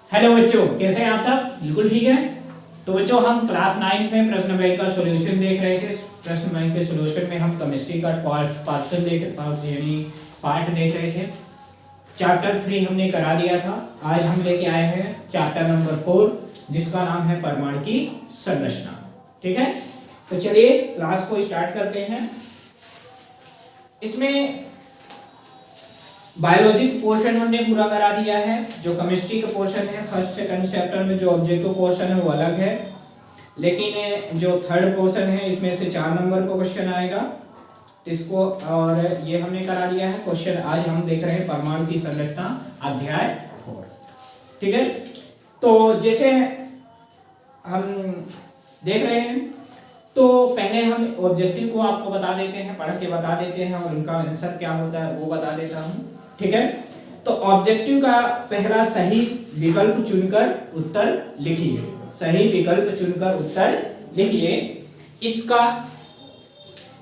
Hello बच्चों, कैसे हैं आप सब? बिल्कुल ठीक है। तो बच्चों, हम क्लास 9 में प्रश्न बैंक का सॉल्यूशन देख रहे थे। प्रश्न बैंक के सॉल्यूशन में हम केमिस्ट्री का पार्ट देख रहे थे। चैप्टर 3 हमने करा दिया था। आज हम लेके आए हैं चैप्टर नंबर 4, जिसका नाम है परमाणु की संरचना। ठीक है, तो चलिए क्लास को स्टार्ट करते हैं। इसमें बायोलॉजी पोर्शन हमने पूरा करा दिया है। जो केमिस्ट्री का पोर्शन है फर्स्ट सेकंड चैप्टर में, जो ऑब्जेक्टिव पोर्शन है वो अलग है, लेकिन जो थर्ड पोर्शन है इसमें से 4 नंबर का क्वेश्चन आएगा, तो इसको और ये हमने करा दिया है क्वेश्चन। आज हम देख रहे हैं परमाणु की संरचना अध्याय 4। ठीक है, तो जैसे हम देख रहे हैं, तो पहले हम ऑब्जेक्टिव को आपको बता देते हैं, पढ़ के बता देते हैं, और उनका आंसर क्या होता है वो बता देता हूं। ठीक है, तो ऑब्जेक्टिव का पहला सही विकल्प चुनकर उत्तर लिखिए। सही विकल्प चुनकर उत्तर लिखिए। इसका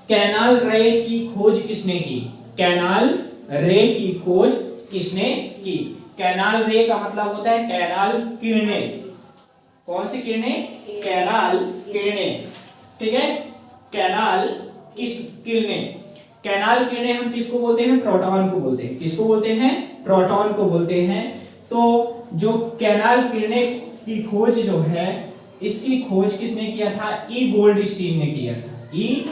कैनाल रे की खोज किसने की? कैनाल रे की खोज किसने की? कैनाल रे का मतलब होता है कैनाल किरणें। कौन सी किरणें? कैनाल किरणें। ठीक है, कैनाल किरणें। कैनाल किरणें हम किसको बोलते हैं? प्रोटॉन को बोलते हैं। किसको बोलते हैं? प्रोटॉन को बोलते हैं। तो जो कैनाल किरणें की खोज जो है, इसकी खोज किसने किया था? ई गोल्डस्टीन ने किया था। ई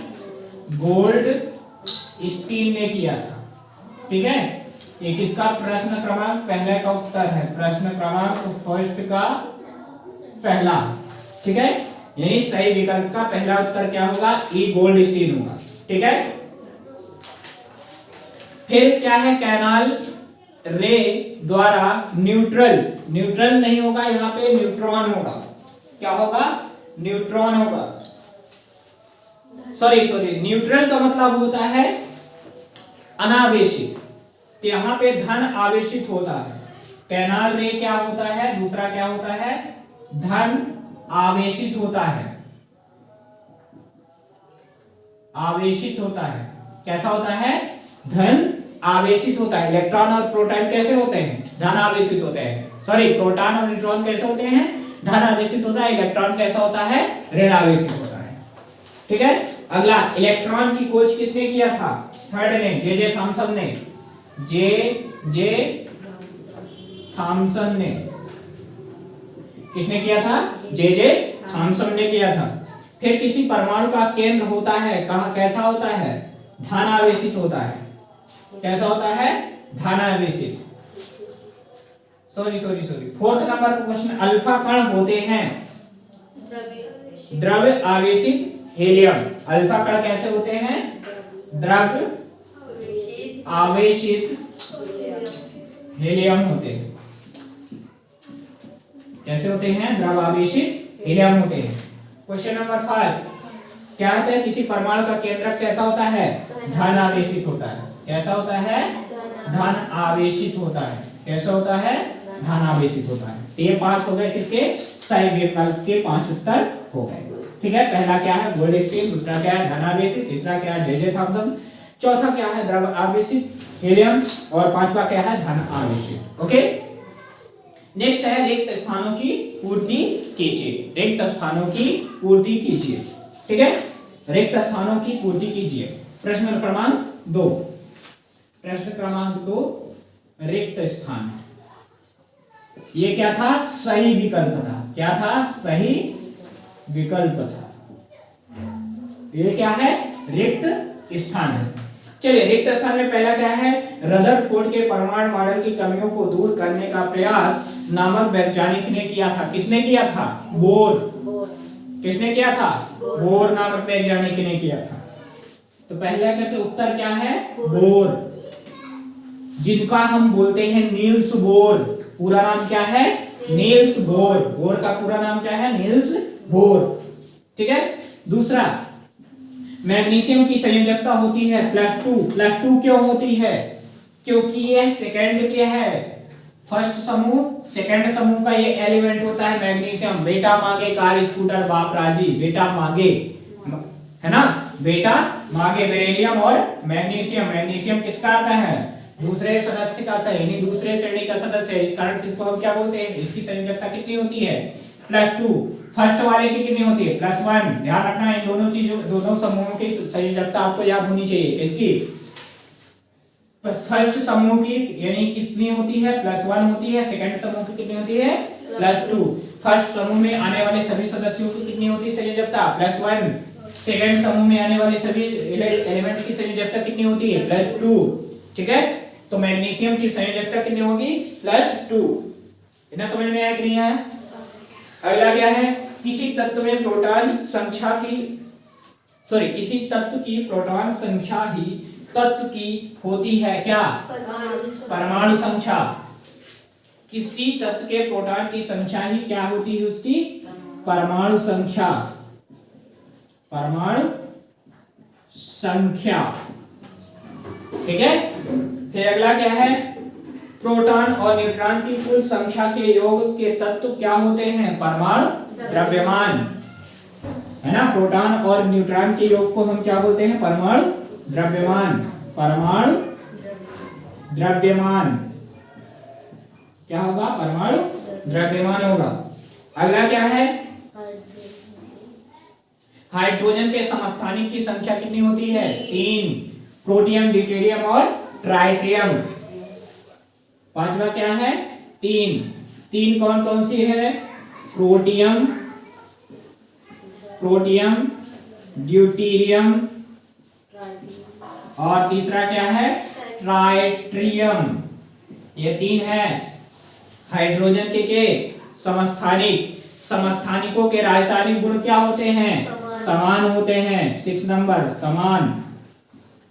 गोल्डस्टीन ने किया था। ठीक है, ये किसका प्रश्न क्रमांक पहले का उत्तर है? प्रश्न क्रमांक फर्स्ट का पहला। ठीक है, यानी सही विकल्प का पहला उत्तर क्या होगा? ई गोल्डस्टीन होगा। ठीक है, फिर क्या है? कैनाल रे द्वारा न्यूट्रल नहीं होगा, यहां पे न्यूट्रॉन होगा। क्या होगा? न्यूट्रॉन होगा। सॉरी, न्यूट्रल का मतलब होता है अनावेशित, तो यहां पे धन आवेशित होता है। कैनाल रे क्या होता है? दूसरा क्या होता है? धन आवेशित होता है। आवेशित होता है। कैसा होता है? धन आवेशित होता है। इलेक्ट्रॉन और प्रोटॉन कैसे होते हैं? धन आवेशित होते हैं। सॉरी, प्रोटॉन और न्यूट्रॉन कैसे होते हैं? धन आवेशित होता है। इलेक्ट्रॉन कैसा होता है? ऋण आवेशित होता है। ठीक है, अगला, इलेक्ट्रॉन की खोज किसने किया था? थर्ड ने, जे थॉमसन ने। जे थॉमसन ने। किसने किया था? जे थॉमसन ने किया था। फिर किसी परमाणु का केंद्र होता है, कहां कैसा होता है? धन आवेशित होता है। कैसा होता है? धन आवेशित। सॉरी, फोर्थ नंबर का क्वेश्चन, अल्फा कण होते हैं द्रव्य आवेशित हीलियम। अल्फा कण कैसे होते हैं? द्रव्य आवेशित हीलियम होते हैं। कैसे होते हैं? द्रव्य आवेशित हीलियम होते हैं। क्वेश्चन नंबर 5, क्या होता है? किसी परमाणु का केंद्रक कैसा होता है? धन आवेशित होता है। कैसा होता है? धन आवेशित होता है। कैसा होता है? धन आवेशित होता है। तो ये 5 हो गए किसके? सही विकल्प के 5 उत्तर हो गए। ठीक है, पहला क्या है? गोल्डस्टीन। दूसरा क्या है? धन आवेशित। तीसरा क्या है? J Thomson. चौथा क्या है? द्रव्य आवेशित हीलियम। और पांचवा क्या है? धन आवेशित। ओके, नेक्स्ट है रिक्त स्थानों की पूर्ति कीजिए। रिक्त स्थानों की पूर्ति कीजिए। ठीक है, रिक्त स्थानों की पूर्ति कीजिए। प्रश्न क्रमांक 2। प्रश्न क्रमांक 2, रिक्त स्थान। ये क्या था? सही विकल्प था। क्या था? सही विकल्प था। ये क्या है? रिक्त स्थान है। चलिए, रिक्त स्थान में पहला क्या है? रदरफोर्ड के परमाणु मॉडल की कमियों को दूर करने का प्रयास नामक वैज्ञानिक ने किया था। किसने किया था? बोर। किसने किया था? बोर नामक वैज्ञानिक ने किया था। तो पहला का उत्तर क्या है? बोर, जिनका हम बोलते हैं नील्स बोर। पूरा नाम क्या है? Niels Bohr. बोर का पूरा नाम क्या है? Niels Bohr. ठीक है, दूसरा, मैग्नीशियम की संयोजकता होती है +2। +2 क्यों होती है? क्योंकि ये सेकंड के है। फर्स्ट समूह सेकंड समूह का ये एलिमेंट होता है मैग्नीशियम। बेटा मांगे कार स्कूटर बाप राजी। बेटा मांगे, है ना? बेटा मांगे बेरिलियम और मैग्नीशियम। मैग्नीशियम किसका आता है? दूसरे सदस्य का यानी दूसरे श्रेणी का सदस्य है, इस कारण से इसको हम क्या बोलते हैं, इसकी संयोजकता कितनी होती है, +2। फर्स्ट वाले की कितनी होती है, +1। ध्यान रखना इन दोनों चीजों, दोनों समूहों की संयोजकता आपको याद होनी चाहिए। इसकी फर्स्ट समूह की यानी कितनी होती है, +1 होती है। सेकंड समूह की कितनी होती है, +2। फर्स्ट समूह में आने वाले सभी सदस्यों की कितनी होती है संयोजकता, +1। सेकंड समूह में आने वाले सभी एलिमेंट की संयोजकता कितनी होती है, +2। ठीक है, तो मैग्नीशियम की संयोजकता कितनी होगी, +2। इतना समझ में आया कि नहीं आया? अगला क्या है, किसी तत्व में प्रोटॉन संख्या की किसी तत्व की प्रोटॉन संख्या ही तत्व की होती है क्या, परमाणु संख्या। किसी तत्व के प्रोटॉन की संख्या ही क्या होती है, उसकी परमाणु संख्या, परमाणु संख्या। ठीक है, फिर अगला क्या है, प्रोटॉन और न्यूट्रॉन की कुल संख्या के योग के तत्व क्या होते हैं, परमाणु द्रव्यमान, है ना। प्रोटॉन और न्यूट्रॉन के योग को हम क्या बोलते हैं, परमाणु द्रव्यमान, परमाणु द्रव्यमान क्या होगा, परमाणु द्रव्यमान होगा। अगला क्या है, हाइड्रोजन के समस्थानिक की संख्या कितनी होती है, 3। प्रोटियम, ड्यूटेरियम और ट्राइटियम। पांचवा क्या है, 3 कौन कौन सी है, प्रोटियम, ड्यूटेरियम और तीसरा क्या है, ट्राइटियम। ये 3 है हाइड्रोजन के समस्थानिकों के रासायनिक गुण क्या होते हैं, समान होते हैं। 6 नंबर, समान।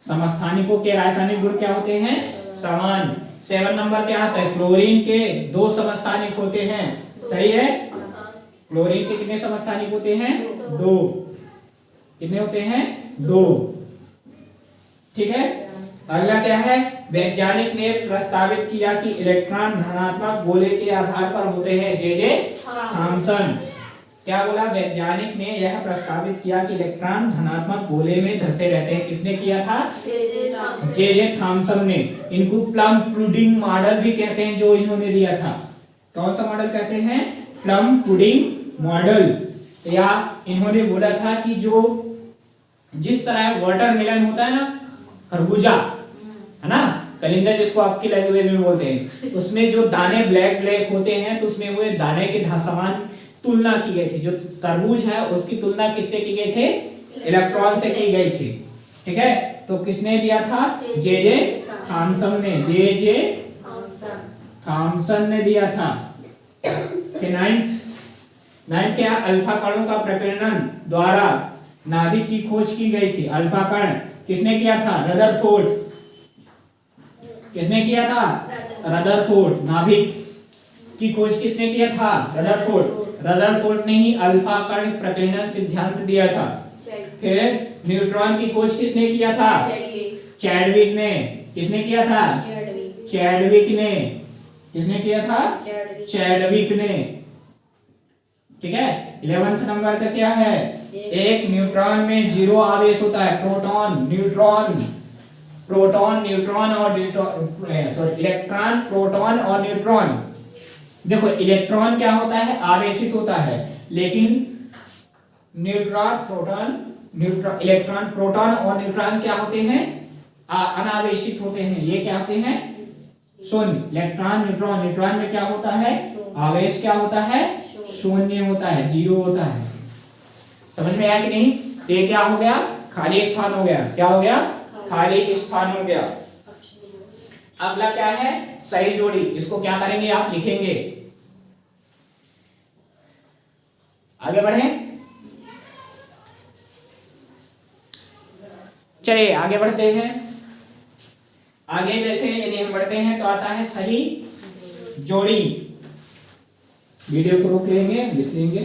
समस्थानिकों के रासायनिक गुण क्या होते हैं, समान। 7 नंबर क्या आता है, क्लोरीन के 2 समस्थानिक होते हैं, सही है। क्लोरीन के कितने समस्थानिक होते हैं, 2। कितने होते हैं, 2। ठीक है, अगला क्या है, वैज्ञानिक ने प्रस्तावित किया कि इलेक्ट्रॉन धनात्मक गोले के आधार पर होते हैं, जे थॉमसन। क्या बोला, वैज्ञानिक ने यह प्रस्तावित किया कि इलेक्ट्रॉन धनात्मक गोले में धंसे रहते हैं। किसने किया था, जे थॉमसन ने। इनको प्लम पुडिंग मॉडल भी कहते हैं, जो इन्होंने दिया था। कौन सा मॉडल कहते हैं, प्लम पुडिंग मॉडल। या इन्होंने बोला था कि जो जिस तरह वाटरमेलन होता है ना, खरबूजा है ना, कलिंदर जिसको आपकी लैंग्वेज में बोलते हैं, उसमें जो दाने ब्लैक होते हैं, तो उसमें हुए दाने के समान तुलना की गई थी। जो तरबूज है उसकी तुलना किससे की गई थी, इलेक्ट्रॉन से की गई थी। ठीक है, तो किसने दिया था, जे थॉमसन ने, जे थॉमसन ने दिया था। फिर 9th क्या, अल्फा कणों का प्रकीर्णन द्वारा नाभिक की खोज की गई थी। अल्फा कण किसने किया था, रदरफोर्ड। किसने किया था, रदरफोर्ड। नाभिक की खोज किसने किया था, रदरफोर्ड। रदरफोर्ड ने ही अल्फा कण प्रकीर्णन सिद्धांत दिया था। फिर न्यूट्रॉन की खोज किसने किया था, चैडविक ने। किसने किया था, चैडविक ने। किसने किया था, चैडविक ने। ठीक है, 11th नंबर का क्या है, एक न्यूट्रॉन में 0 आवेश होता है, प्रोटॉन, न्यूट्रॉन और इलेक्ट्रॉन, प्रोटॉन और न्यूट्रॉन। देखो इलेक्ट्रॉन क्या होता है, आवेशित होता है, लेकिन इलेक्ट्रॉन, प्रोटॉन और न्यूट्रॉन क्या होते हैं, अनावेशित होते हैं। ये क्या होते हैं, शून्य। इलेक्ट्रॉन, न्यूट्रॉन में क्या होता है, आवेश क्या होता है, शून्य होता है, 0 होता है। समझ में आया कि नहीं? ये क्या हो गया, खाली स्थान हो गया। क्या हो गया, खाली स्थान हो गया। अगला क्या है, सही जोड़ी। इसको क्या करेंगे, आप लिखेंगे। आगे बढ़े, चलिए आगे बढ़ते हैं। आगे जैसे यदि हम बढ़ते हैं तो आता है सही जोड़ी। वीडियो को रोक लेंगे, लिख लेंगे।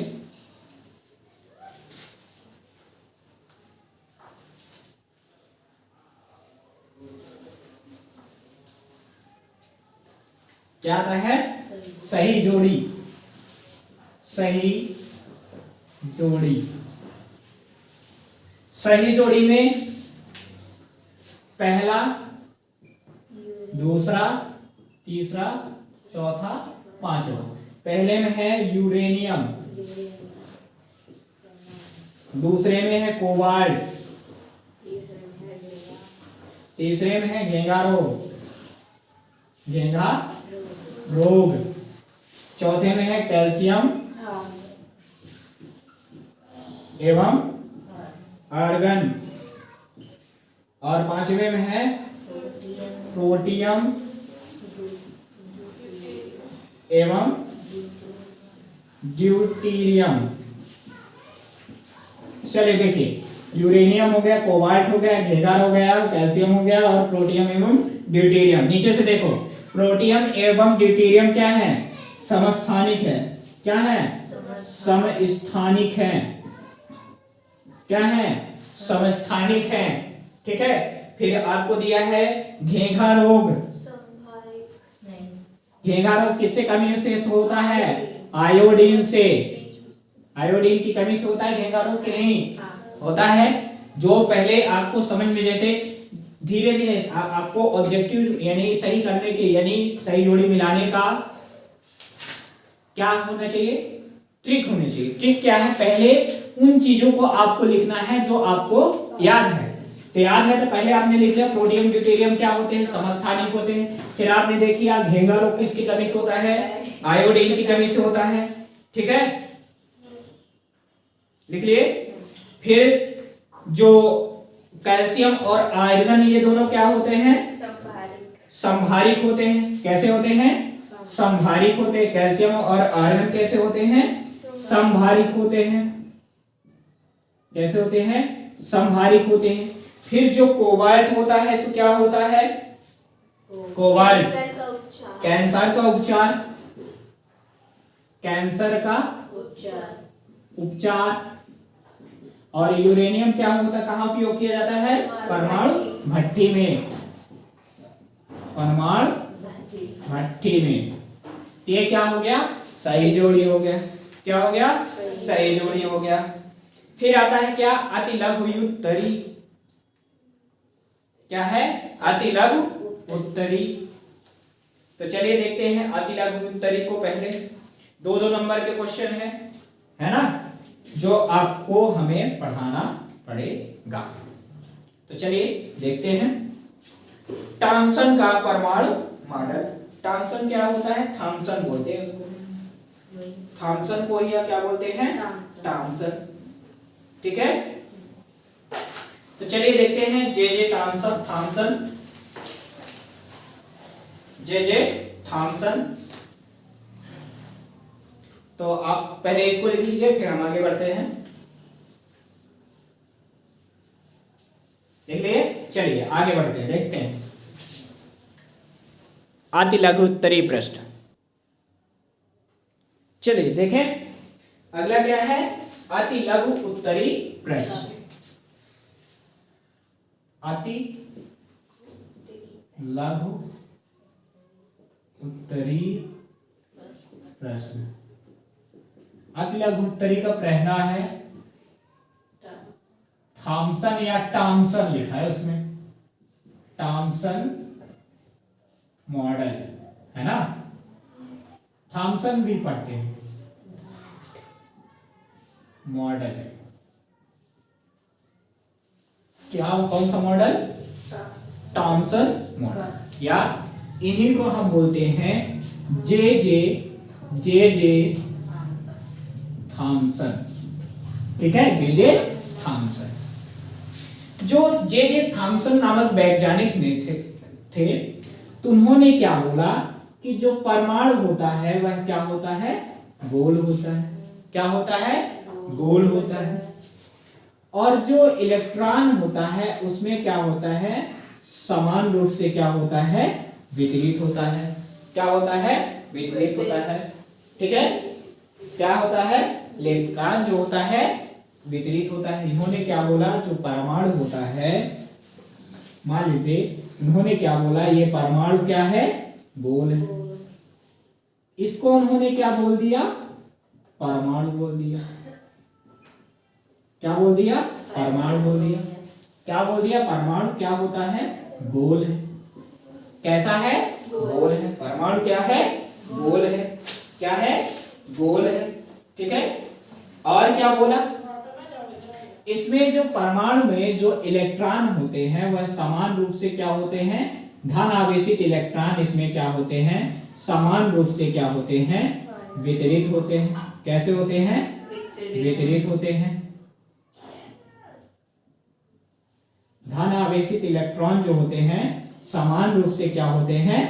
क्या आता है, सही जोड़ी। सही जोड़ी, सही जोड़ी में पहला दूसरा, तीसरा, चौथा, पांचवा। पहले में है यूरेनियम, दूसरे में है कोबाल्ट, तीसरे में है घेंघा रोग, चौथे में है कैल्शियम एवं आर्गन, और पांचवे में है प्रोटियम एवं ड्यूटीरियम। चलिए देखिए, यूरेनियम हो गया, कोबाल्ट हो गया, घेंघा हो गया, कैल्शियम हो गया और प्रोटियम एवं ड्यूटीरियम। नीचे से देखो, प्रोटियम एवं ड्यूटीरियम क्या है? समस्थानिक है। क्या है? समस्थानिक है। क्या है? समस्थानिक है। ठीक है। फिर आपको दिया है घेंघा रोग। घेंघा रोग किससे कमी से होता है? आयोडीन से। आयोडीन की कमी से होता है घेंघा रोग कि नहीं? होता है। जो पहले आपको समझ में, जैसे धीरे धीरे आपको ऑब्जेक्टिव यानी सही करने के, यानी सही जोड़ी मिलाने का क्या होना चाहिए? ट्रिक होनी चाहिए। ट्रिक क्या है? पहले उन चीजों को आपको लिखना है जो आपको याद है। तो याद है तो पहले आपने लिख लिया प्रोटियम ड्यूटेरियम क्या होते हैं? समस्थानिक होते हैं। फिर आपने देखिए घेंघा रोग किसकी कमी से होता है? आयोडीन की कमी से होता है। ठीक है, लिख लिए। फिर जो कैल्शियम और आयरन, ये दोनों क्या होते हैं? संभारिक होते हैं। कैसे होते हैं? संभारिक होते हैं। कैल्शियम और आयरन कैसे होते हैं? संभारिक होते हैं। कैसे होते हैं? संभारिक होते हैं। फिर जो कोबाल्ट होता है तो क्या होता है? कोबाल्ट कैंसर का उपचार, कैंसर का उपचार। और यूरेनियम क्या होता है? कहां उपयोग किया जाता है? परमाणु भट्ठी में। परमाणु भट्ठी में। तो ये क्या हो गया? सही जोड़ी हो गया। क्या हो गया? सही जोड़ी हो गया। फिर आता है क्या? अति लघु उत्तरी। क्या है? अति लघु उत्तरी। तो चलिए देखते हैं अति लघु उत्तरी को। पहले 2-2 नंबर के क्वेश्चन है ना, जो आपको हमें पढ़ाना पड़ेगा। तो चलिए देखते हैं। टॉमसन का परमाणु मॉडल। टॉमसन क्या होता है? थॉमसन बोलते हैं उसको। थॉमसन को ही क्या बोलते हैं? टॉमसन। ठीक है, तो चलिए देखते हैं जे थॉमसन। तो आप पहले इसको लिख लीजिए, फिर हम आगे बढ़ते हैं। देख लिए? चलिए आगे बढ़ते हैं, देखते हैं अति लघु उत्तरी प्रश्न। चलिए देखें, अगला क्या है? अति लघु उत्तरी प्रश्न। अति लघु उत्तरी प्रश्न। अति लघु उत्तरी का पहला है थॉमसन या टॉमसन लिखा है उसमें। टॉमसन मॉडल है ना, थॉमसन भी पढ़ते हैं। मॉडल है क्या? कौन सा मॉडल? टॉमसन मॉडल, या इन्हीं को हम बोलते हैं जे थॉमसन। ठीक है, जे थॉमसन। जो जे थॉमसन नामक वैज्ञानिक ने थे तो उन्होंने क्या बोला कि जो परमाणु होता है वह क्या होता है? गोल होता है। क्या होता है? गोल होता है। और जो इलेक्ट्रॉन होता है उसमें क्या होता है? समान रूप से क्या होता है? वितरित होता है। क्या होता है? वितरित होता है। ठीक है, क्या होता है? इलेक्ट्रॉन जो होता है वितरित होता है। इन्होंने क्या बोला? जो परमाणु होता है, मान लीजिए इन्होंने क्या बोला? ये परमाणु क्या है? गोल है। इसको उन्होंने क्या बोल दिया? परमाणु बोल दिया। क्या बोल दिया? परमाणु बोल दिया। क्या बोल दिया? परमाणु क्या होता है? गोल है। कैसा है? गोल है। परमाणु क्या है? गोल है। क्या है? गोल है। ठीक है। और क्या बोला? इसमें जो परमाणु में जो इलेक्ट्रॉन होते हैं वह समान रूप से क्या होते हैं? धन आवेशित इलेक्ट्रॉन इसमें क्या होते हैं? समान रूप से क्या होते हैं? वितरित होते हैं। कैसे होते हैं? वितरित होते हैं। धन आवेशित इलेक्ट्रॉन जो होते हैं समान रूप से क्या होते हैं?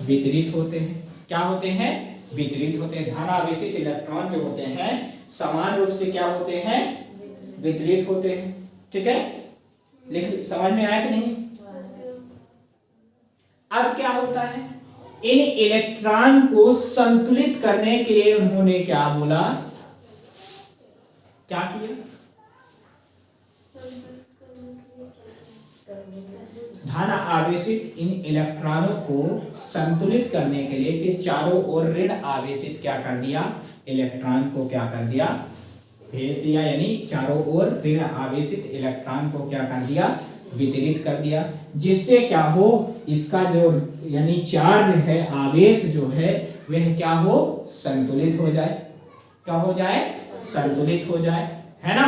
वितरित होते हैं। क्या होते हैं? वितरित होते हैं। धन आवेशित इलेक्ट्रॉन जो होते हैं समान रूप से क्या होते हैं? वितरित होते हैं। ठीक है। लिख समझ में आया कि नहीं? अब क्या होता है? इन इलेक्ट्रॉन को संतुलित करने के लिए उन्होंने क्या बोला? क्या किया? धन आवेशित इन इलेक्ट्रॉनों को संतुलित करने के लिए कि चारों ओर ऋण आवेशित क्या कर दिया? इलेक्ट्रॉन को क्या कर दिया? भेज दिया। यानी चारों ओर ऋण आवेशित इलेक्ट्रॉन को क्या कर दिया? वितरित कर दिया। जिससे क्या हो? इसका जो यानी चार्ज है, आवेश जो है वह क्या हो? संतुलित हो जाए। क्या हो जाए? संतुलित हो जाए। है ना।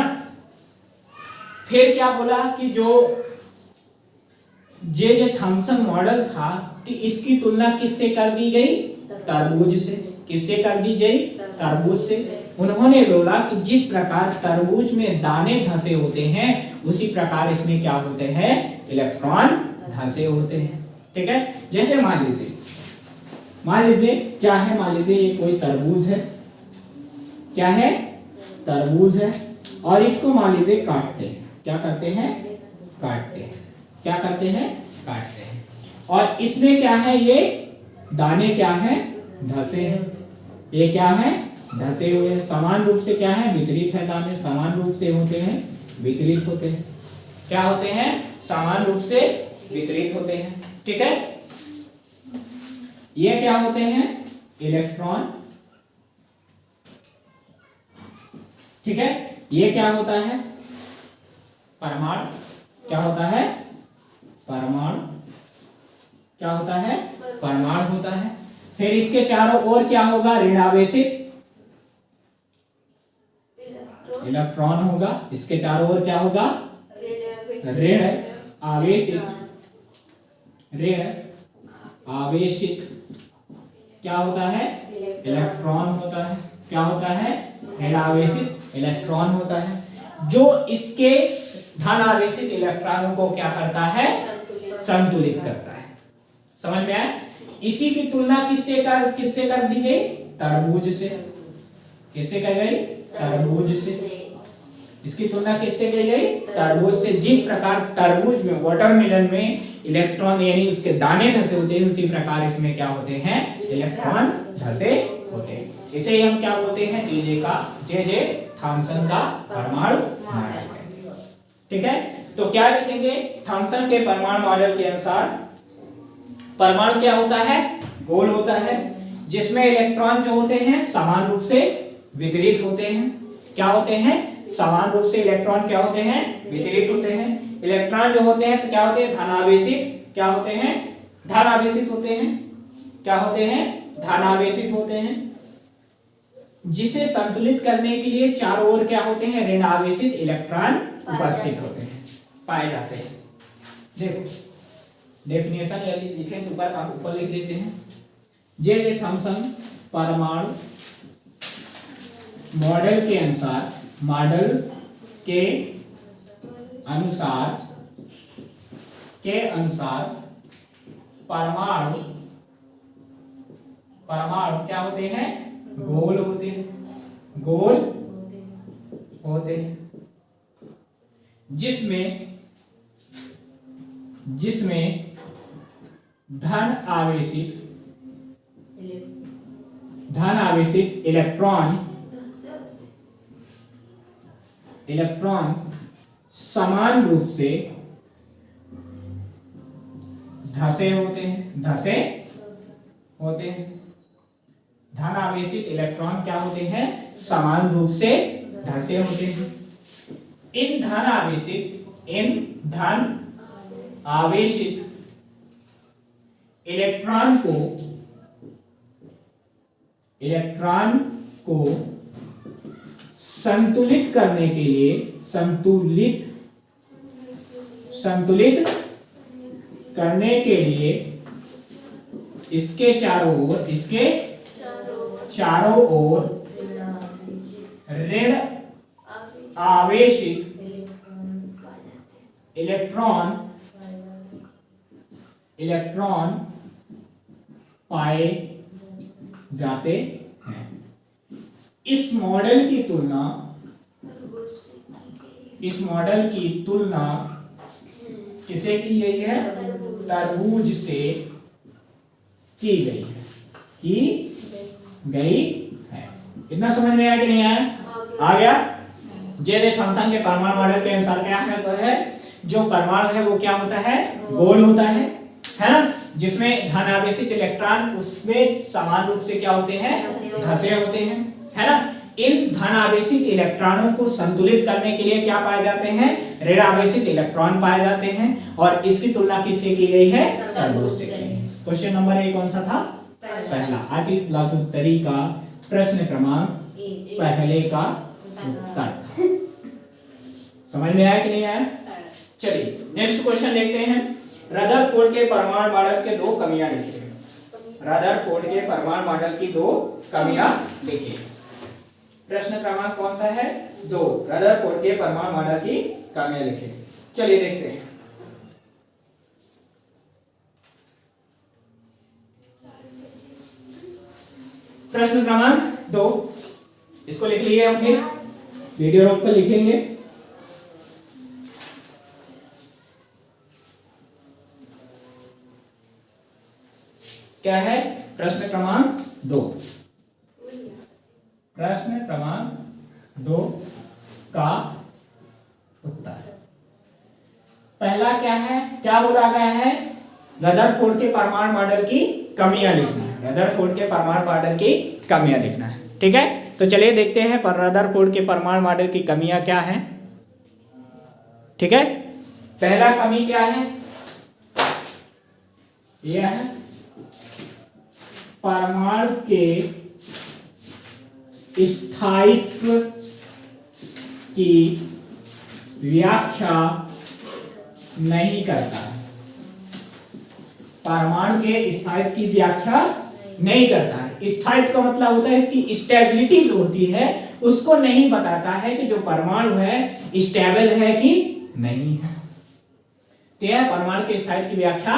फिर क्या बोला कि जो जे थॉमसन मॉडल था कि इसकी तुलना किससे कर दी गई? तरबूज से। किससे कर दी गई? तरबूज से। उन्होंने बोला कि जिस प्रकार तरबूज में दाने धंसे होते हैं उसी प्रकार इसमें क्या होते हैं? इलेक्ट्रॉन धंसे होते हैं। ठीक है। जैसे मान लीजिए क्या है? मान लीजिए ये कोई तरबूज है। क्या है? तरबूज है। और इसको मान लीजिए काटते हैं। क्या करते हैं? काटते हैं। क्या करते हैं? काटते हैं। और इसमें क्या है? ये दाने क्या है? धंसे हैं। ये क्या है? धंसे हुए हैं। समान रूप से क्या है? वितरित है। दाने समान रूप से होते हैं, वितरित होते हैं। क्या होते हैं? समान रूप से वितरित होते हैं। ठीक है। ये क्या होते हैं? इलेक्ट्रॉन। ठीक है। ये क्या होता है? परमाणु। क्या होता है? परमाणु। क्या होता है? परमाणु होता है। फिर इसके चारों ओर क्या होगा? ऋण आवेशित इलेक्ट्रॉन होगा। इसके चारों ओर क्या होगा? ऋण आवेशित। ऋण आवेशित क्या होता है? इलेक्ट्रॉन होता है। क्या होता है? ऋण आवेशित इलेक्ट्रॉन होता है जो इसके धन आवेशित इलेक्ट्रॉनों को क्या करता है? संतुलित करता है। समझ में आया? इसी की तुलना किससे कर दी गई? तरबूज से। किससे कर गई? तरबूज से। इसकी तुलना किससे की गई? तरबूज से। जिस प्रकार तरबूज में, वाटरमेलन में इलेक्ट्रॉन यानी उसके दाने धंसे होते हैं उसी प्रकार इसमें क्या होते हैं? इलेक्ट्रॉन धंसे होते हैं। इसे हम क्या बोलते हैं? जे थॉमसन का परमाणु मॉडल। ठीक है। तो क्या लिखेंगे? थॉमसन के परमाणु मॉडल के अनुसार परमाणु क्या होता है? गोल होता है जिसमें इलेक्ट्रॉन जो होते हैं समान रूप से वितरित होते हैं। क्या होते हैं? समान रूप से इलेक्ट्रॉन क्या होते हैं? वितरित होते हैं। इलेक्ट्रॉन जो होते हैं तो क्या होते हैं? धनावेशित। क्या होते हैं? धनावेशित होते हैं। क्या होते हैं? धनावेशित होते हैं। जिसे संतुलित करने के लिए चारों ओर क्या होते हैं? ऋण आवेशित इलेक्ट्रॉन उपस्थित होते हैं, पाए जाते हैं। देखो डेफिनेशन यदि लिखें तो ऊपर लिख देते हैं। जे थॉमसन परमाणु मॉडल के अनुसार परमाणु क्या होते हैं? गोल होते हैं। गोल होते हैं जिसमें धन आवेशित इलेक्ट्रॉन समान रूप से धंसे होते हैं। धन आवेशित इलेक्ट्रॉन क्या होते हैं? समान रूप से धंसे होते हैं। इन धन आवेशित इलेक्ट्रॉन को संतुलित करने के लिए संतुलित करने के लिए इसके चारों ओर ऋण आवेशित इलेक्ट्रॉन पाए जाते हैं। इस मॉडल की तुलना किसे की गई है? तरबूज से की गई है। इतना समझ में आया कि नहीं आया? आ गया। जे थॉमसन के परमाणु मॉडल के अनुसार क्या है? तो है जो परमाणु है वो क्या होता है? गोल होता है ना, जिसमें धनावेशित इलेक्ट्रॉन उसमें समान रूप से क्या होते हैं? धंसे होते हैं, है ना। इन धनावेशित इलेक्ट्रॉनों को संतुलित करने के लिए क्या पाए जाते हैं? ऋणावेशित इलेक्ट्रॉन पाए जाते हैं। और इसकी तुलना किससे की गई है? तरबूज से की गई है। क्वेश्चन नंबर ए कौन सा था? पहला। अति लघुत्तरी का प्रश्न क्रमांक पहले का उत्तर। समझ में आया कि नहीं आया? चलिए नेक्स्ट क्वेश्चन देखते हैं। रदरफोर्ड के परमाणु मॉडल के दो कमियां लिखिए। रदरफोर्ड के परमाणु मॉडल की दो कमियां लिखिए। प्रश्न क्रमांक कौन सा है? 2। रदरफोर्ड के परमाणु मॉडल की कमियां लिखिए। चलिए देखते हैं। प्रश्न क्रमांक 2 इसको लिख लिए हम, फिर वीडियो रोक कर लिखेंगे। क्या है? प्रश्न क्रमांक 2। प्रश्न क्रमांक 2 का उत्तर। पहला क्या है? क्या बोला गया है? रदरफोर्ड के परमाणु मॉडल की कमियां लिखना है। रदरफोर्ड के परमाणु मॉडल की कमियां लिखना है, ठीक है। तो चलिए देखते हैं पर रदरफोर्ड के परमाणु मॉडल की कमियां क्या हैं, ठीक है। पहला कमी क्या है? यह है परमाणु के स्थायित्व की व्याख्या नहीं करता। परमाणु के स्थायित्व की व्याख्या नहीं करता है। स्थायित्व का मतलब होता है इसकी स्टेबिलिटी जो होती है उसको नहीं बताता है कि जो परमाणु है स्टेबल है कि नहीं है। तो यह परमाणु के स्थायित्व की व्याख्या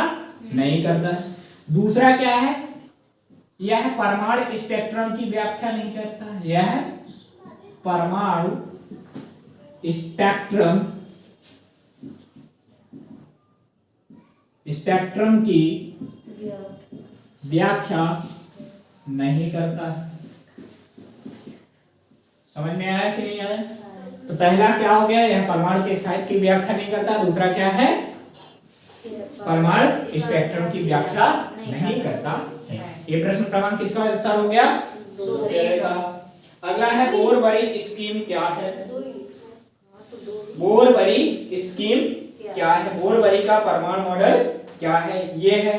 नहीं करता। दूसरा क्या है? यह परमाणु स्पेक्ट्रम की व्याख्या नहीं करता। यह परमाणु स्पेक्ट्रम की व्याख्या नहीं करता। समझ में आया कि नहीं आया? तो पहला क्या हो गया? यह परमाणु के स्थायित्व की व्याख्या नहीं करता। दूसरा क्या है? परमाणु स्पेक्ट्रम की व्याख्या नहीं करता है। ये प्रश्न क्रमांक किसका आंसर हो गया? दूसरे का। अगला है बोरबरी स्कीम क्या है? बोरबरी स्कीम क्या है? बोरबरी का परमाणु मॉडल क्या है? ये है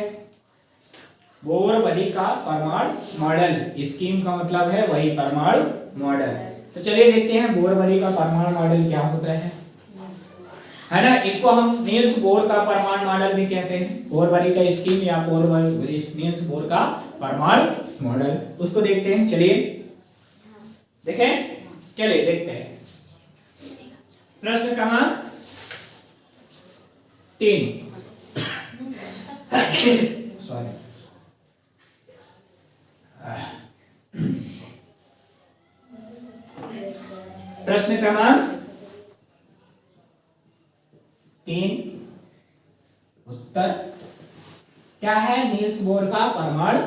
बोरबरी का परमाणु मॉडल। स्कीम का मतलब है वही परमाणु मॉडल। तो चलिए देखते हैं बोरबरी का परमाणु मॉडल क्या होता है ना। इसको हम नील्स बोर का परमाणु मॉडल भी कहते हैं। बोरबरी का स्कीम या नील्स बोर का परमाणु मॉडल, उसको देखते हैं। चलिए देखें, चलिए देखते हैं। प्रश्न क्रमांक 3 सॉरी प्रश्न क्रमांक 3 उत्तर क्या है? नील्स बोर का परमाणु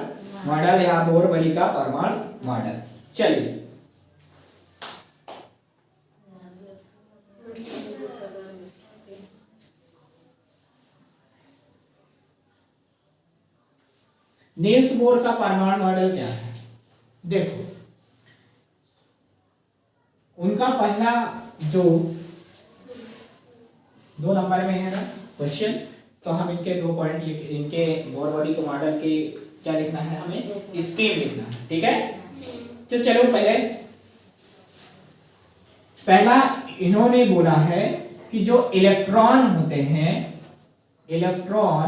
मॉडल या बोरबरी का परमाणु मॉडल। चलिए नील्स बोर का परमाणु मॉडल क्या है? देखो उनका पहला जो 2 नंबर में है ना क्वेश्चन, तो हम इनके 2 पॉइंट इनके बोर बॉडी के मॉडल के क्या लिखना है, हमें स्कीम लिखना है। ठीक है, तो चलो पहला इन्होंने बोला है कि जो इलेक्ट्रॉन होते हैं, इलेक्ट्रॉन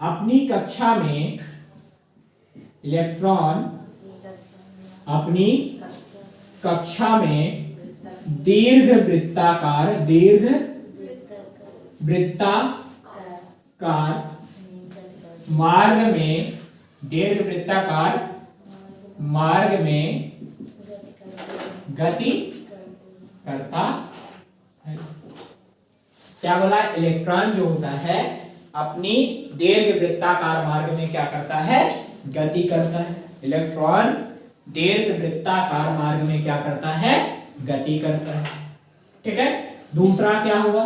अपनी कक्षा में, इलेक्ट्रॉन अपनी कक्षा में दीर्घ वृत्ताकार मार्ग में, दीर्घ वृत्ताकार मार्ग में गति करता है। क्या बोला, इलेक्ट्रॉन जो होता है अपनी दीर्घ वृत्ताकार मार्ग में क्या करता है, गति करता है। इलेक्ट्रॉन दीर्घ वृत्ताकार मार्ग में क्या करता है, गति करता है। ठीक है, दूसरा क्या हुआ,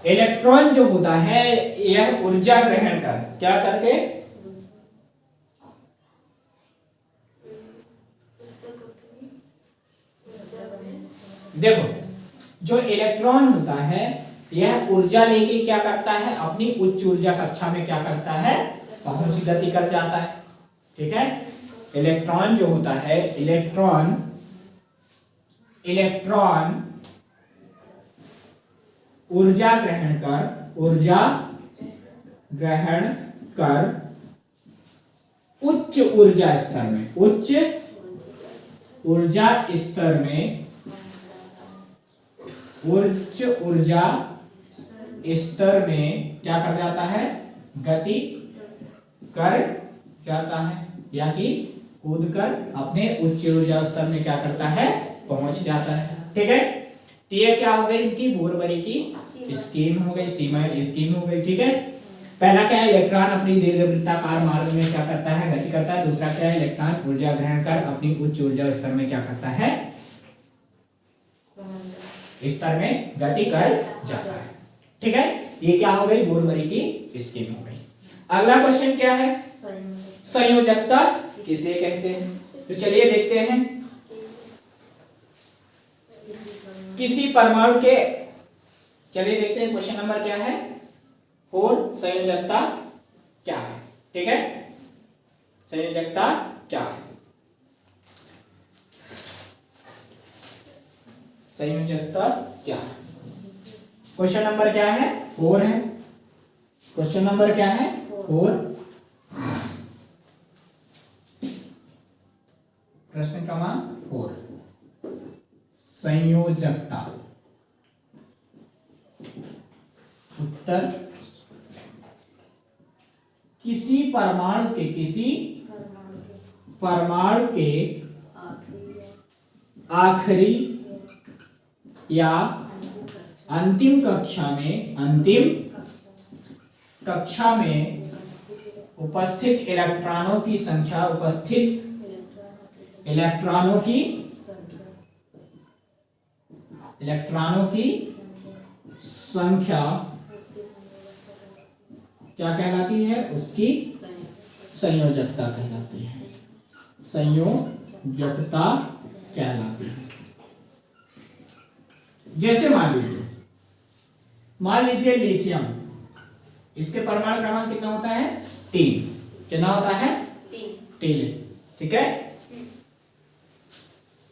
इलेक्ट्रॉन जो होता है यह ऊर्जा ग्रहण कर, क्या करके, देखो जो इलेक्ट्रॉन होता है यह ऊर्जा लेके क्या करता है, अपनी उच्च ऊर्जा कक्षा में क्या करता है, पहुंच गति कर जाता है। ठीक है, इलेक्ट्रॉन जो होता है, इलेक्ट्रॉन ऊर्जा ग्रहण कर उच्च ऊर्जा स्तर में, उच्च ऊर्जा स्तर में, उच्च ऊर्जा स्तर में क्या कर जाता है, गति कर जाता है, या कि कूद कर अपने उच्च ऊर्जा स्तर में क्या करता है, पहुंच जाता है। ठीक है, तो ये क्या हो गई, इनकी बोरबरी की स्कीम हो गई, स्कीम हो गई। ठीक है, पहला क्या है, इलेक्ट्रॉन अपनी दीर्घ वृत्ताकार मार्ग में क्या करता है, गति करता है। दूसरा क्या है, इलेक्ट्रॉन ऊर्जा ग्रहण कर अपनी उच्च ऊर्जा स्तर में क्या करता है, स्तर में गति कर जाता है। ठीक है, ये क्या हो गई, बोरबरी की स्कीम हो गई। अगला क्वेश्चन क्या है, संयोजकता किसे कहते हैं। तो चलिए देखते हैं, किसी परमाणु के, चलिए देखते हैं क्वेश्चन नंबर क्या है, 4, संयोजकता क्या है। ठीक है, संयोजकता क्या है, संयोजकता क्या है। क्वेश्चन नंबर क्या है, 4 है। क्वेश्चन नंबर क्या है, 4। प्रश्न क्रमांक 4, संयोजकता। उत्तर, किसी परमाणु के आखिरी या अंतिम कक्षा में उपस्थित इलेक्ट्रॉनों की संख्या, क्या कहलाती है, उसकी संयोजकता कहलाती है, संयोजकता कहलाती है। जैसे मान लीजिए लिथियम, इसके परमाणु क्रमांक कितना होता है, 3। कितना होता है, 3। ठीक है,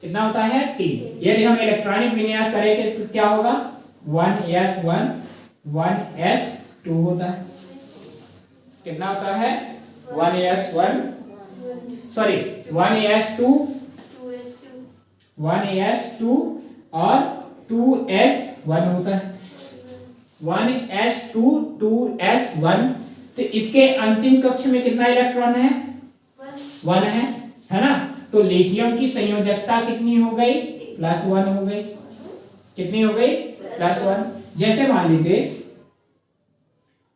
कितना होता है, 3। यदि हम इलेक्ट्रॉनिक विन्यास करेंगे तो क्या होगा, 1s1 1s2 होता है। कितना होता है, 1s1 सॉरी 1s2 और 2s1 होता है। 1s2 2s1, तो इसके अंतिम कक्ष में कितना इलेक्ट्रॉन है, 1 है ना। तो लिथियम की संयोजकता कितनी हो गई, +1 हो गई। कितनी हो गई, +1। जैसे मान लीजिए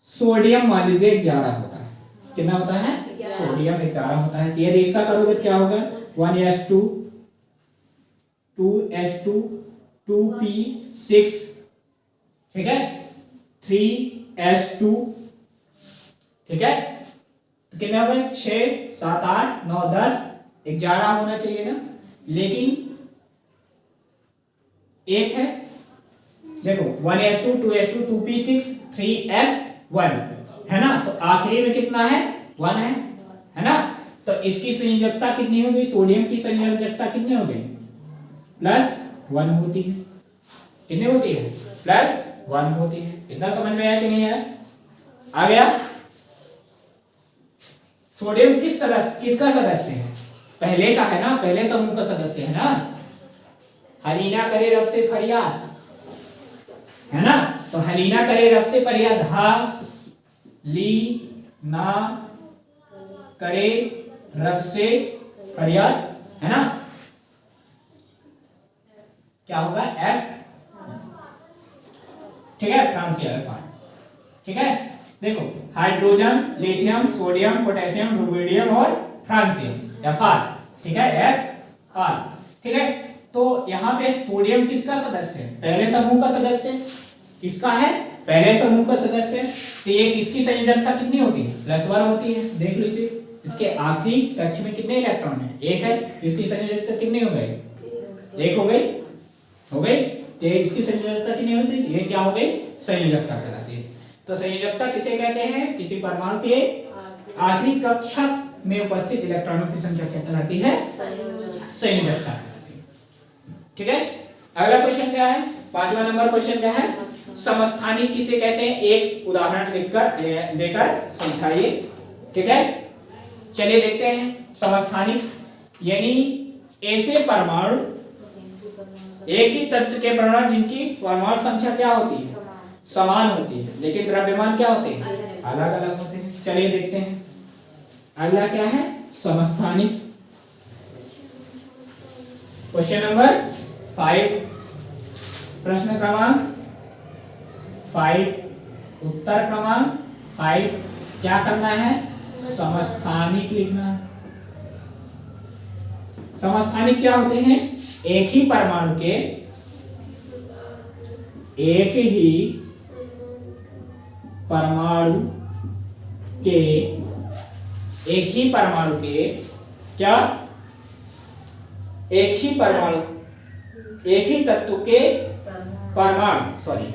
सोडियम, मान लीजिए 11 होता है। कितना होता है, सोडियम 11 होता है। तो यदि इसका करोगे तो क्या होगा, 1s2 2s2 2p6, ठीक है, 3s2, ठीक है। तो कितने हो गए, 6 7 8 9 10 11 होना चाहिए ना, लेकिन 1 है देखो 1s2 2s2 2p6 3s1 है ना, तो आखिरी में कितना है 1 है ना। तो इसकी संयोजकता कितनी होगी, सोडियम की संयोजकता कितनी हो गई +1 होती है। कितनी होती है +1 होती है। इतना समझ में आया कि नहीं आया? आ गया। सोडियम किसका सदस्य है, पहले का है ना, पहले समूह का सदस्य है ना। हलीना करे रब से फरियाद है ना, तो हलीना करे रब से फरियाद, ली ना करे रब से फरियाद है ना, क्या होगा F, ठीक है, फ्रांसिया F। ठीक है, देखो hydrogen, lithium, sodium, potassium, rubidium और फ्रांसियम Fr, ठीक है Fr। ठीक है, तो यहां पे सोडियम किसका सदस्य है, पहले समूह का सदस्य। किसका है, पहले समूह का सदस्य। तो ये किसकी संयोजकता कितनी होती है +1 होती है। देख लीजिए इसके आखिरी कक्ष में कितने इलेक्ट्रॉन है, 1 है। इसकी संयोजकता कितनी हो गई, 1 हो गई, हो गई। तो इसकी संयोजकता कितनी होती है, ये क्या हो गई, संयोजकता कहलाती है। तो संयोजकता किसे कहते हैं, किसी परमाणु के आखिरी कक्षा में उपस्थित इलेक्ट्रॉनों की संख्या क्या कहलाती है, संयोजकता कहलाती है। ठीक है, अगला क्वेश्चन क्या है, 5वां नंबर क्वेश्चन क्या है, समस्थानिक किसे कहते हैं, एक उदाहरण देकर समझाइए। ठीक है, चलिए देखते हैं। समस्थानिक यानी ऐसे परमाणु, एक ही तत्व के परमाणु जिनकी परमाणु संख्या क्या होती है, समान होती है, लेकिन द्रव्यमान क्या होते हैं, अलग अलग होते हैं। चलिए देखते हैं अगला क्या है, समस्थानिक। क्वेश्चन नंबर 5, प्रश्न क्रमांक 5, उत्तर क्रमांक 5। क्या करना है, समस्थानिक लिखना है। समस्थानिक क्या होते हैं, एक ही परमाणु के, एक ही परमाणु के, एक ही परमाणु के क्या, एक ही परमाणु, एक ही तत्व के परमाणु, सॉरी,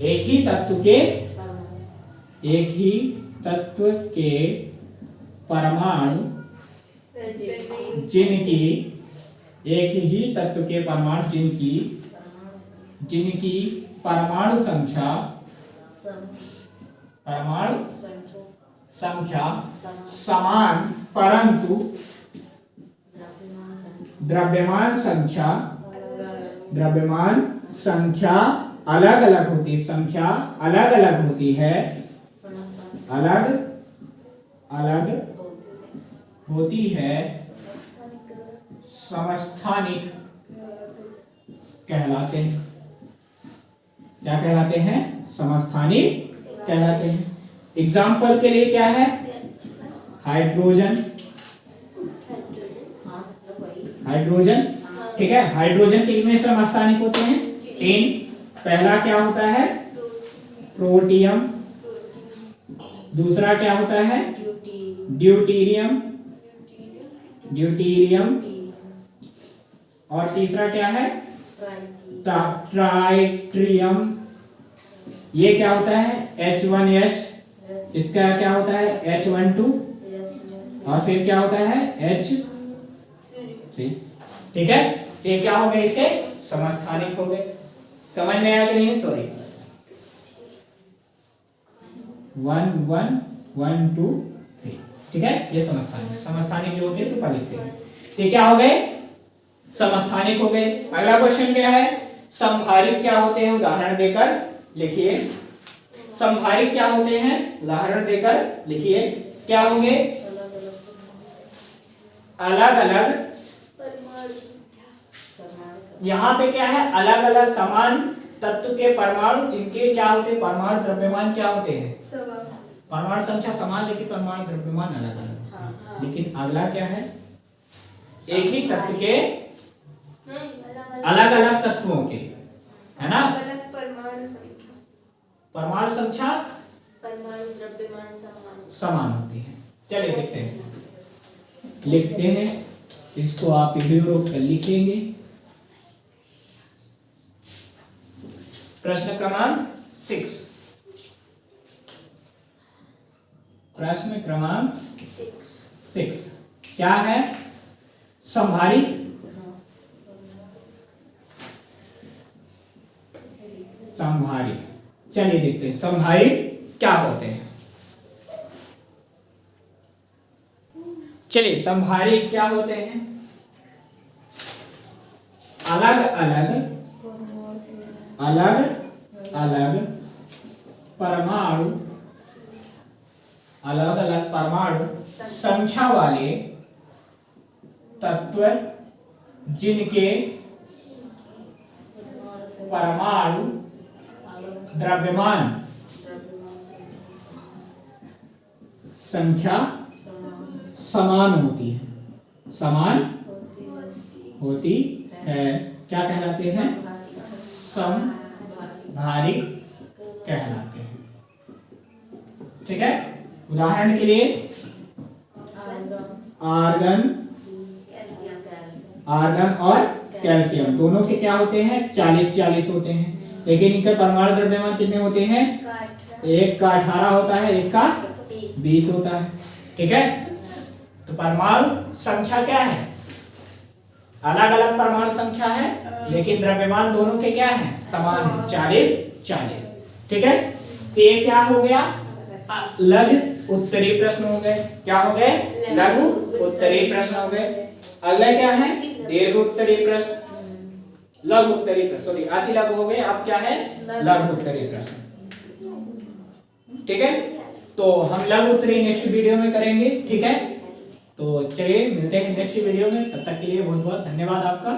एक ही तत्व के, एक ही तत्व के परमाणु जिनकी, एक ही तत्व के परमाणु जिनकी, जिनकी परमाणु संख्या, परमाणु संख्या समान परंतु द्रव्यमान संख्या, द्रव्यमान संख्या अलग अलग होती, संख्या अलग अलग होती है, अलग अलग होती है, समस्थानिक कहलाते हैं। क्या कहलाते हैं, समस्थानिक कहलाते हैं। एग्जाम्पल के लिए क्या है, हाइड्रोजन, हाइड्रोजन, ठीक है। हाइड्रोजन के कितने समस्थानिक होते हैं, 3। पहला क्या होता है, प्रोटियम, दूसरा क्या होता है, ड्यूटीरियम, ड्यूटीरियम, और तीसरा क्या है, ट्राइट्रियम। ये क्या होता है, H1H, इसका क्या होता है H12, और फिर क्या होता है H3। ठीक है, ये क्या हो गए, इसके समस्थानिक हो गए। समझ में आया कि नहीं, सॉरी, 1 1 1 2 3। ठीक है, ये समस्थानिक, समस्थानिक जो होते हैं तो पा लिखते हैं। ये क्या हो गए, समस्थानिक हो गए। अगला क्वेश्चन क्या है, समभारिक क्या होते हैं, उदाहरण देकर लिखिए। समभारिक क्या होते हैं, उदाहरण देकर लिखिए। क्या होंगे, अलग अलग, यहाँ पे क्या है, अलग अलग समान तत्व के परमाणु जिनके क्या होते हैं, परमाणु द्रव्यमान क्या होते हैं, परमाणु संख्या समान लेकिन परमाणु द्रव्यमान अलग अलग। लेकिन अगला क्या है, एक ही तत्व के अलग अलग तत्वों के, है ना, परमाणु संख्या, परमाणु द्रव्यमान समान होती है। चलिए देखते हैं, लिखते हैं इसको, आप वीडियो रोक कर लिखेंगे। प्रश्न क्रमांक 6। प्रश्न क्रमांक 6 क्या है? संभारिक। संभारिक, चलिए देखते हैं संभारिक क्या होते हैं। चलिए संभारिक क्या होते हैं? अलग अलग परमाणु, अलग अलग परमाणु संख्या वाले तत्व जिनके परमाणु द्रव्यमान संख्या समान होती है, समान होती है, क्या कहलाते हैं? समभारिक कहलाते हैं। ठीक है, उदाहरण के लिए आर्गन, आर्गन और कैल्शियम दोनों के क्या होते हैं? 40-40 होते हैं, लेकिन इनके परमाणु द्रव्यमान कितने होते हैं? एक का 18 होता है, एक का 20 होता है। ठीक है, तो परमाणु संख्या क्या है? अलग अलग परमाणु संख्या है, लेकिन द्रव्यमान दोनों के क्या है? समान है, 40-40। ठीक है, तो ये क्या हो गया? लघु उत्तरी प्रश्न हो गए। क्या हो गए? लघु उत्तरी प्रश्न हो गए। अगला क्या है? दीर्घ उत्तरी प्रश्न, लघु उत्तरी प्रश्न, सॉरी अति लघु हो गए। अब क्या है? लघु उत्तरी प्रश्न। ठीक है, तो हम लघु उत्तरी नेक्स्ट वीडियो में करेंगे। ठीक है, तो चलिए मिलते हैं नेक्स्ट वीडियो में, तब तक के लिए बहुत बहुत धन्यवाद आपका।